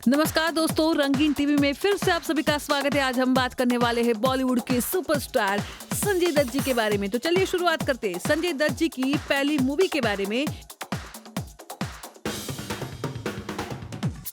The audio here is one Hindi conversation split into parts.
नमस्कार दोस्तों, रंगीन टीवी में फिर से आप सभी का स्वागत है। आज हम बात करने वाले हैं बॉलीवुड के सुपरस्टार संजय दत्त जी के बारे में। तो चलिए शुरुआत करते हैं संजय दत्त जी की पहली मूवी के बारे में।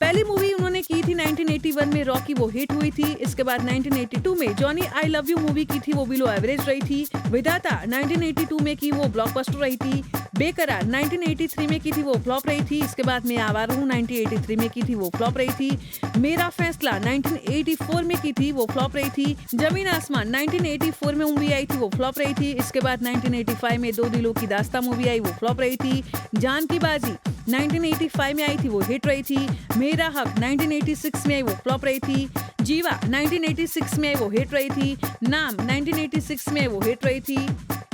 पहली मूवी उन्होंने की थी 1981 में रॉकी, वो हिट हुई थी। इसके बाद 1982 में Johnny I love you movie की थी, वो बिलो एवरेज रही थी। विधाता 1982 में की, वो ब्लॉकबस्टर रही थी। बेकरार 1983 में की थी, वो फ्लॉप रही थी। इसके बाद मैं आवारा हूँ 1983 में की थी, वो फ्लॉप रही थी। मेरा फैसला 1984 में की थी, वो फ्लॉप रही थी। जमीन आसमान 1984 में मूवी आई थी, वो फ्लॉप रही थी। इसके बाद 1985 में दो दिलों की दास्तां मूवी आई, वो फ्लॉप रही थी। जान की बाजी 1985 में आई थी, वो हिट रही थी। मेरा हक 1986 में आई, वो फ्लॉप रही थी। जीवा 1986 में आई, वो हिट रही थी। नाम 1986 में आई, वो हिट रही थी।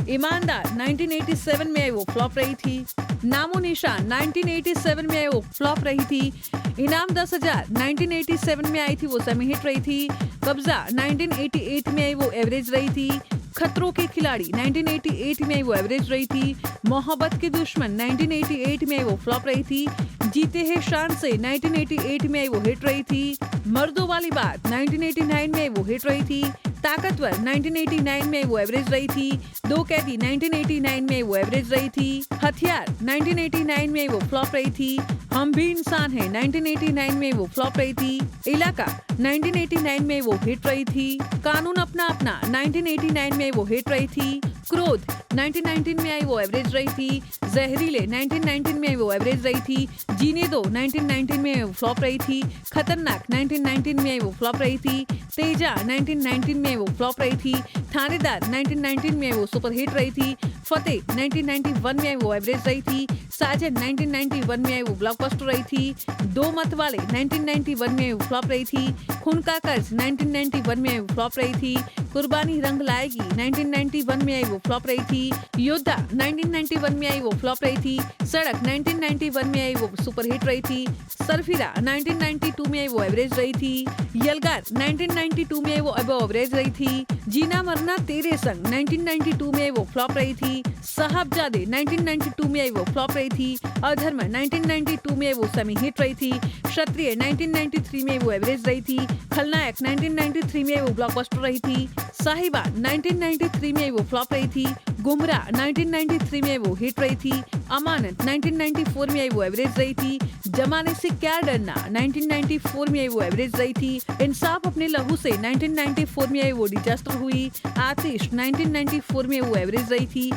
ईमानदार 1987 में आई, वो फ्लॉप रही थी। नामो निशान 1987 में आई, वो फ्लॉप रही थी। इनाम 10,000 1987 में आई थी, वो सेमी हिट रही थी। कब्जा 1988 में आई, वो एवरेज रही थी। खतरों के खिलाड़ी 1988 में आई, वो एवरेज रही थी। मोहब्बत के दुश्मन 1988 में आई, वो फ्लॉप रही थी। जीते हैं शान से 1988 में आई, वो हिट रही थी। मर्दों वाली बात 1989 में आई, वो हिट रही थी। ताकतवर 1989 में वो एवरेज रही थी। दो कैदी 1989 में वो एवरेज रही थी। हथियार 1989 में वो फ्लॉप रही थी। हम भी इंसान हैं 1989 में वो फ्लॉप रही थी। इलाका 1989 में वो हिट रही थी। कानून अपना अपना 1989 में वो हिट रही थी। क्रोध 1919 में आई, वो एवरेज रही थी। जहरीले 1919 में वो एवरेज रही थी। जीने दो 1919 में वो फ्लॉप रही थी। खतरनाक 1919 में वो फ्लॉप रही थी। तेजा 1919 में वो फ्लॉप रही थी। थानेदार 1919 में वो सुपर हिट रही थी। फतेह 1991 में वो एवरेज रही थी। साजन 1991 में वो ब्लॉकबस्टर रही थी। दो मत वाले 1991 में वो फ्लॉप रही थी। खून का कर्ज 1991 में वो फ्लॉप रही थी। कुर्बानी रंग लाएगी 1991 में आई, वो फ्लॉप रही थी। योद्धा 1991 में आई, वो फ्लॉप रही थी। सड़क 1991 में आई, वो सुपर हिट रही थी। सरफिरा 1992 में आई, वो एवरेज रही थी। यलगार 1992 में आई, वो अबव एवरेज रही थी। जीना मरना तेरे संग 1992 में आई, वो फ्लॉप रही थी। साहबजादे 1992 में आई, वो फ्लॉप रही थी। अधर्म 1992 में वो सेमी हिट रही थी। क्षत्रिय 1993 में वो एवरेज रही थी। खलनायक 1993 में वो ब्लॉकबस्टर रही थी। साहिबा 1993 में वो फ्लॉप रही थी। गुमराह 1993 में वो हिट रही थी। अमानत 1994 में वो एवरेज रही थी। जमाने से क्या डरना 1994 में वो एवरेज रही थी। इंसाफ अपने लहू से 1994 में वो डिजास्टर हुई। आतिश 1994 में वो एवरेज रही थी।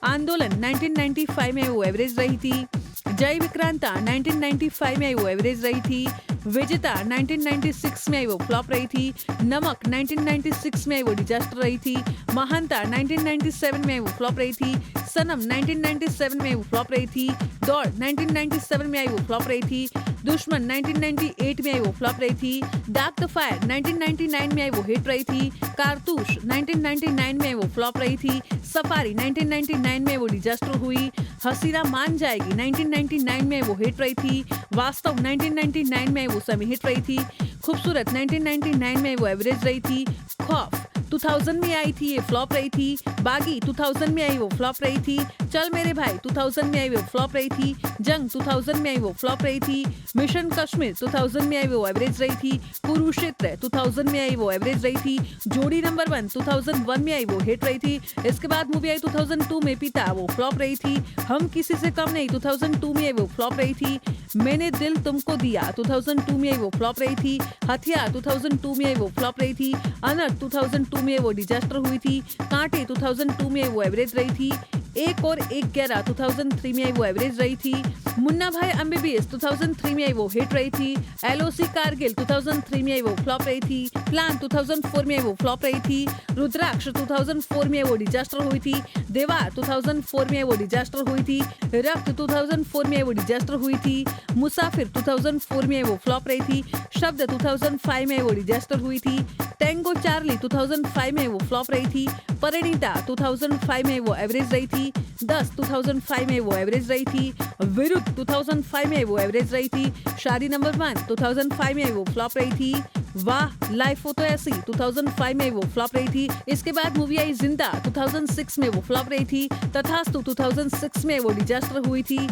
आंदोलन 1995 में वो एवरेज रही थी। जय विक्रांता 1995 में वो एवरेज रही थी। विजेता 1996 में वो फ्लॉप रही थी। नमक 1996 में वो डिजास्टर रही थी। महानता 1997 में वो फ्लॉप रही थी। सनम 1997 में वो फ्लॉप रही थी। दौड़ 1997 में वो फ्लॉप रही थी। दुश्मन 1998 में वो फ्लॉप रही थी। डार्क द फायर 1999 में वो हिट रही थी। कारतूस 1999 में वो फ्लॉप रही थी। सफारी 1999 में वो डिजास्टर हुई। हसीना मान जाएगी 1999 में वो हिट रही थी। वास्तव 1999 में वो सेमी हिट रही थी। खूबसूरत 1999 में वो एवरेज रही थी। खौफ 2000 में आई थी, ये फ्लॉप रही थी। बागी 2000 में आई, वो फ्लॉप रही थी। चल मेरे भाई 2000 में आई, वो फ्लॉप रही थी। जंग 2000 में आई, वो फ्लॉप रही थी। मिशन कश्मीर 2000 में आई, वो एवरेज रही थी। कुरुक्षेत्र 2000 में आई, वो एवरेज रही थी। जोड़ी नंबर 1 2001 में आई, वो हिट रही थी। इसके बाद मूवी आई 2002 में पिता, वो फ्लॉप रही थी। हम किसी से कम नहीं 2002 में आई, वो फ्लॉप रही थी। मैंने दिल तुमको दिया 2002 में आई, वो फ्लॉप रही थी। हथियार 2002 में आई, वो फ्लॉप रही थी। अनर्थ 2002 में वो डिजास्टर हुई थी। कांटे 2002 में वो एवरेज रही थी। एक और एक 11 2003 में वो एवरेज रही थी। मुन्ना भाई एमबीबीएस 2003 में वो हिट रही थी। एलओसी कारगिल 2003 में वो फ्लॉप रही थी। प्लान 2004 में वो फ्लॉप रही थी। रुद्राक्ष 2004 में वो डिजास्टर हुई थी। देवार 2004 में वो डिजास्टर हुई थी। रक्त 2004 में वो डिजास्टर हुई थी। मुसाफिर 2004 में वो फ्लॉप रही थी। शब्द 2005 में वो डिजास्टर हुई थी। टेंगो चार्ली 2005 में वो फ्लॉप रही थी। परिणीता 2005 में वो एवरेज रही थी। 10 2005 में वो एवरेज रही थी। विरुद्ध 2005 में वो एवरेज रही थी। शादी नंबर 1 2005 में वो फ्लॉप रही थी। वाह लाइफ हो तो ऐसी 2005 में वो फ्लॉप रही थी। इसके बाद मूवी आई जिंदा 2006 में वो फ्लॉप रही थी। तथास्तु 2006 में वो डिजास्टर हुई थी।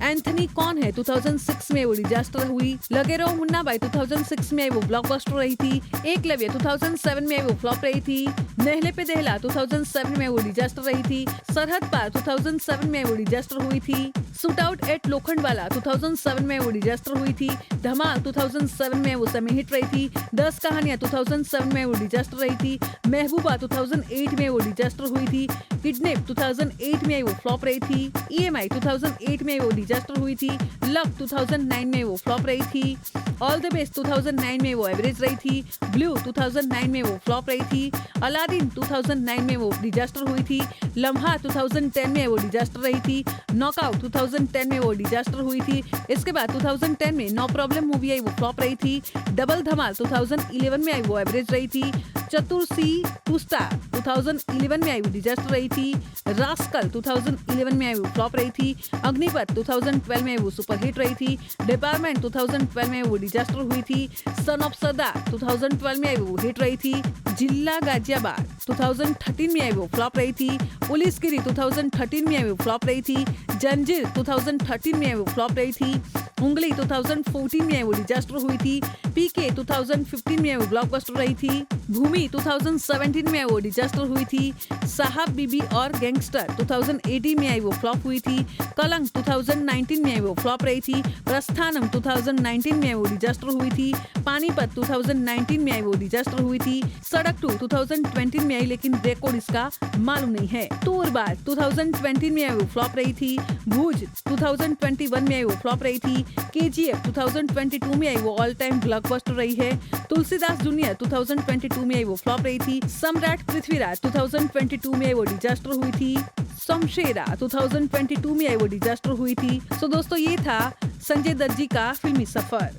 एंथनी कौन है 2006 में वो डिजास्टर हुई। लगे रहो मुन्ना भाई 2006 में वो ब्लॉकबस्टर रही थी। एकलव्य 2007 में वो फ्लॉप रही थी। नहले पे दहला 2007 में वो डिजास्टर रही थी। सरहद पार 2007 में वो डिजास्टर हुई थी। शूट आउट एट लोखंडवाला 2007 में वो डिजास्टर हुई थी। धमाल 2007 में वो सेमी हिट रही थी। 10 कहानियां 2007 में वो डिजास्टर रही थी। महबूबा 2008 में वो डिजास्टर हुई थी। किडनैप 2008 में वो फ्लॉप रही थी। EMI 2008 में वो डिजास्टर हुई थी। लव 2009 में वो फ्लॉप रही थी। ऑल द बेस्ट 2009 में वो एवरेज रही थी। ब्लू 2009 में वो फ्लॉप रही थी। अलादीन 2009 में वो डिजास्टर हुई थी। लम्हा 2010 में वो डिजास्टर रही थी। नॉकआउट 2010 में वो डिजास्टर हुई थी। इसके बाद 2010 में नो प्रॉब्लम मूवी आई, वो फ्लॉप रही थी। डबल धमाल 2011 में आई, वो एवरेज रही थी। चतुर सी टू स्टार 2011 में आई, वो डिजास्टर रही थी। रास्कल 2011 में आई, वो फ्लॉप रही थी। अग्निपथ 2012 में वो सुपर हिट रही थी। डिपार्टमेंट 2012 में वो डिजास्टर हुई थी। सन ऑफ सरदार 2012 में आई, वो हिट रही थी। जिला गाजियाबाद 2013 में आई, वो फ्लॉप रही थी। पुलिसगिरी 2013 में आई, वो फ्लॉप रही थी। जंजीर 2013 में आई, वो फ्लॉप रही थी। उंगली 2014 में आई, वो डिजास्टर हुई थी। पीके 2015 में आई, वो ब्लॉकबस्टर रही थी। भूमि 2017 में आई, वो डिजास्टर हुई थी। साहब बीबी और गैंगस्टर 2018 में आई, वो फ्लॉप हुई थी। कलंक 2019 में आई, वो फ्लॉप रही थी। प्रस्थानम 2019 में आई, वो डिजास्टर हुई थी। पानीपत 2019 में आई, वो डिजास्टर हुई थी। सड़क 2 2020 में आई, लेकिन रिकॉर्ड इसका मालूम नहीं है। तोरबाज 2020 में आई, वो फ्लॉप रही थी। भूज 2021 में आई, वो फ्लॉप रही थी। KGF 2022 में आई, वो ऑल टाइम ब्लॉकबस्टर रही है। तुलसीदास जूनियर 2022 में आई, वो फ्लॉप रही थी। सम्राट पृथ्वीराज 2022 में आई, वो डिजास्टर हुई थी। शमशेरा 2022 में आई, वो डिजास्टर हुई थी। तो दोस्तों ये था संजय दत्त जी का फिल्मी सफर।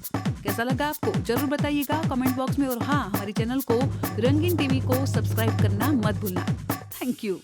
कैसा लगा आपको जरूर बताइएगा कमेंट बॉक्स में। और हाँ, हमारे चैनल को रंगीन टीवी को सब्सक्राइब करना मत भूलना। Thank you.